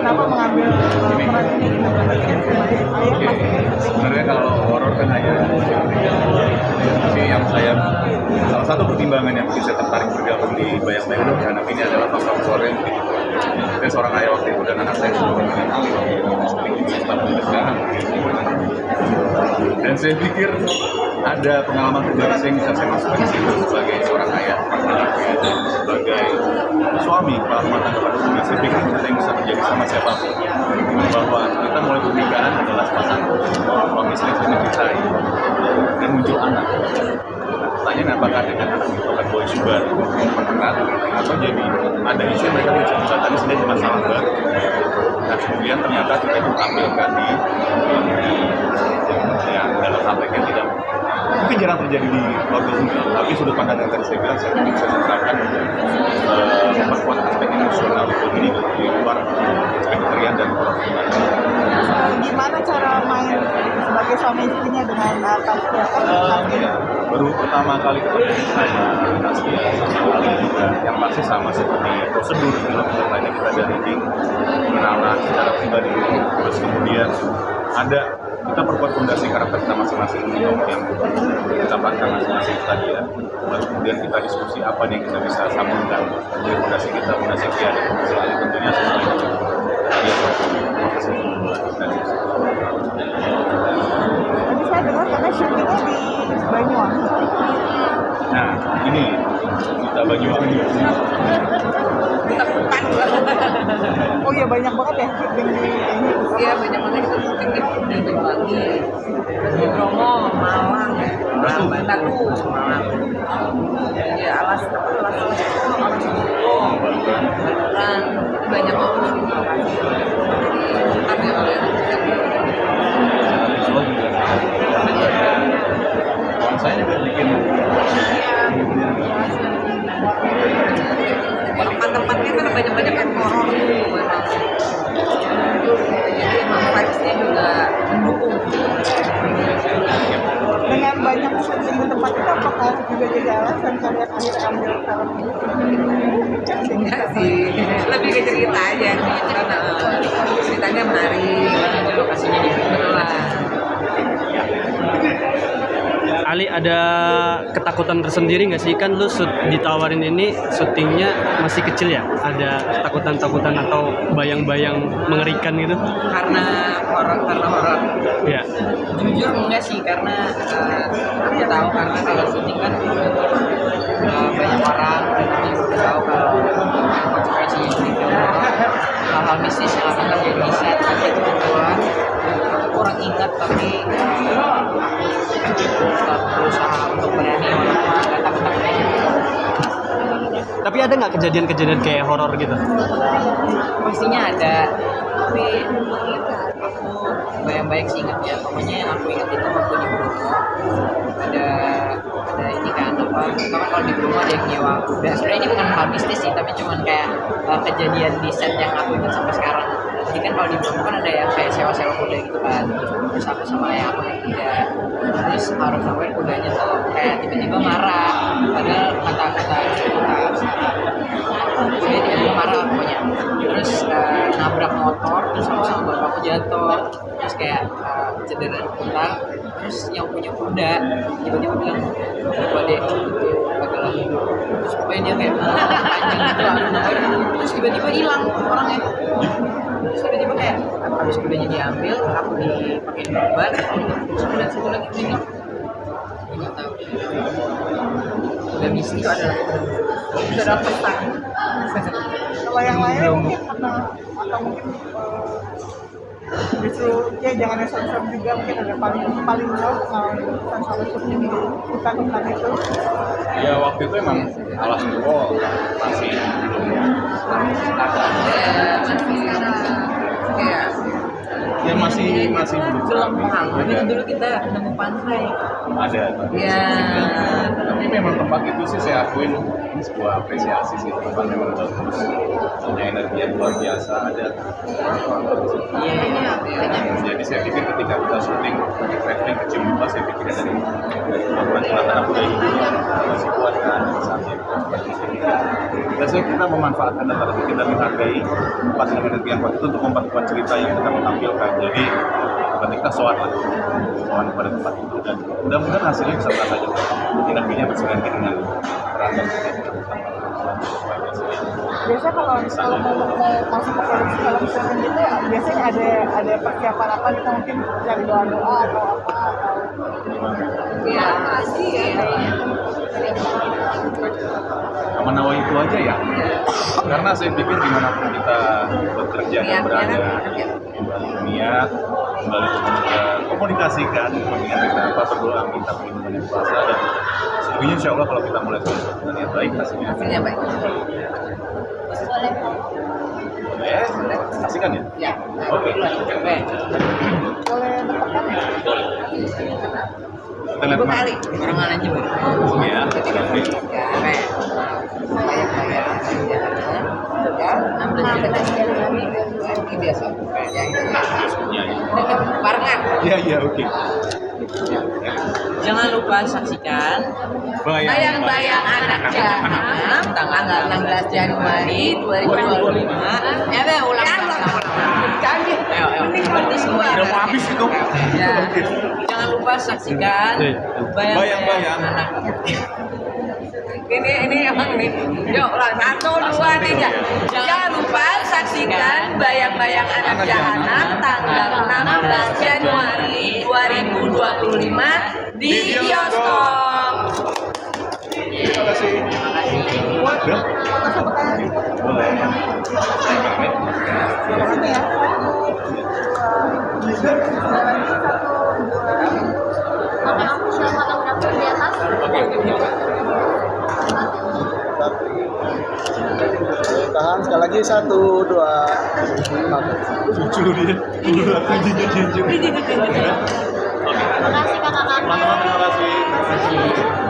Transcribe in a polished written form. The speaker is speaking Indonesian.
Kenapa mengambil peran ini sebagai ayah? Sebenarnya kalau horor kan hanya tapi yang saya salah satu pertimbangan yang bikin saya tertarik bergabung di Bayang-Bayang Anak ini adalah faktor yang begitu. Dan seorang ayah waktu itu dan anak saya sudah mengenali waktu itu setelah pernikahan. Dan saya pikir ada pengalaman pribadi saya yang bisa saya masukkan di situ sebagai seorang ayah, sebagai suami, kepala rumah tangga pada umumnya. Saya pikir kita yang bisa terjadi sama siapapun, bahwa kita mulai pernikahan adalah sepasang suami istri yang mencintai dan muncul anak. Pertanyaan apakah dengan anak itu akan boy sugar menengah atau jadi ada isu yang mereka tidak bisa tadi sudah di masalah baru. Nah kemudian ternyata kita itu tampilkan di yang dalam aspek yang tidak mungkin jarang terjadi di keluarga tunggal, tapi sudut pandang yang tadi saya bilang saya bisa menerapkan memperkuat aspek emosional ini di luar aspek kekerian dan keluarga. Gimana cara main sebagai suami istrinya dengan Tasya? Baru pertama kali ketemu saya Tasya sama Ali juga yang pasti sama seperti prosedur film lainnya kita dari kenalan secara pribadi, terus kemudian ada kita perkuat fondasi karakter kita masing-masing yang kita pakai masing-masing tadi ya. Lalu kemudian kita diskusi apa yang kita bisa sambungkan dari fondasi kita, fondasi Kia dan fondasi Ali tentunya semuanya Tadi saya dengar karena syutingnya di Banyuwangi. Nah ini kita Banyuwangi. Oh iya banyak banget ya syuting di ini. Iya banyak banget itu syuting di Banyuwangi, di Bromo, Malang, Batu, Malang. Ya alas Baluran, itu banyak banget lokasi. Tapi saya juga bikin tempat-tempatnya kan banyak-banyak yang horor gitu memang. Jadi emang vibes-nya juga mendukung. Dengan banyak syuting di tempat itu apakah juga jadi alasan kalian akhirnya ambil film ini? Enggak sih, lebih ke cerita aja karena ceritanya menarik, lokasinya di mana lah. Ali ada ketakutan tersendiri nggak sih, kan lu ditawarin ini syutingnya masih kecil ya, ada ketakutan-takutan atau bayang-bayang mengerikan gitu? Karena horor Ya. jujur enggak sih, karena aku tahu karena kalau syuting kan banyak orang dan aku juga tahu kalau konsekuensinya di film hal-hal mistis yang akan terjadi di set itu kebetulan aku kurang ingat, tapi aku tetap berusaha untuk berani walaupun agak takut-takut. Tapi ada nggak kejadian-kejadian kayak horor gitu? Pastinya ada, tapi aku bayang-bayang sih ingatnya. Pokoknya yang aku ingat itu waktu di Bromo ada ini kan apa, karena kalau di Bromo ada yang nyewa kuda. Sebenarnya ini bukan hal mistis sih, tapi cuman kayak kejadian di set yang aku ingat sampai sekarang. Jadi kan kalau di Bromo kan ada yang kayak sewa-sewa kuda gitu kan, terus aku sama ayah aku naik kuda, terus harus sampai kudanya tuh kayak tiba-tiba marah, padahal kata-kata kuda dia marah pokoknya, terus nabrak motor, terus aku sama bapakku jatuh, terus kayak cedera bentar, terus yang punya kuda tiba-tiba bilang coba deh itu agak lagi, terus pokoknya dia kayak panjang gitu terus tiba-tiba hilang orangnya. Terus tiba-tiba kayak habis kudanya diambil, aku dipakein beban, terus kemudian satu lagi hilang. Nggak tahu. Udah mistis itu adalah bisa dapat pesan. Kalau yang lain mungkin atau mungkin justru ya jangan yang serem juga, mungkin ada paling jauh pengalaman sama syuting di hutan itu. Ya waktu itu emang alas jebol masih ya masih belum Belum ramai. paham. Tapi dulu kita nemu pantai. Ada. Ya. Tapi memang tempat itu sih saya akuin ini sebuah apresiasi sih, tempat memang bagus, punya energi yang luar biasa, ada. Iya. Jadi saya pikir ketika kita syuting traveling ke Cimba, saya pikir dari kemampuan anak muda ini masih kuat kan saatnya. Dan saya kita memanfaatkan data kita menghargai tempat dengan energi yang kuat itu untuk memperkuat cerita yang kita menampilkan. Jadi ketika soal pada tempat itu dan mudah-mudahan hasilnya bisa terasa juga energinya bersinergi dengan peran dan Biasanya kalau mau masuk ke produksi film gitu biasanya ada persiapan apa gitu, mungkin cari doa atau apa atau Iya, pasti ya. menawa itu aja ya, karena saya pikir dimanapun kita bekerja dan berada, kembali niat, kembali komunikasikan, mengingat kita apa, berdoa minta perlindungan yang kuasa, dan selebihnya insya Allah kalau kita mulai dengan niat baik hasilnya baik. boleh, kasihkan ya? Ya. Oke. boleh berpekan ya? Kita lihat Dua kali. Barengan aja baru. ya. Oke. Bayang-bayang. Ya. 16 Januari ini biasa. Ya. Ya, Barengan. ya, oke. Jangan lupa saksikan Bayang-bayang Anak Jahanam tanggal 16 Januari 2025. Ya, Be, ulang. Canggih. Ayo. Berarti semua Udah mau habis itu. Ya. Oke. Jangan lupa saksikan Bayang-bayang Anak. Ini emang nih. Yuk, ulang. 1, 2, 3. Jangan lupa saksikan Bayang-bayang Anak Jahanam tanggal 16 Januari 2025 di bioskop. Terima kasih. Udah? Boleh. Berapa ya? Tahan sekali lagi 1, 2, 4. Jujur dia. Jujur. Terima kasih kakak-kakak. Teman-teman terima kasih.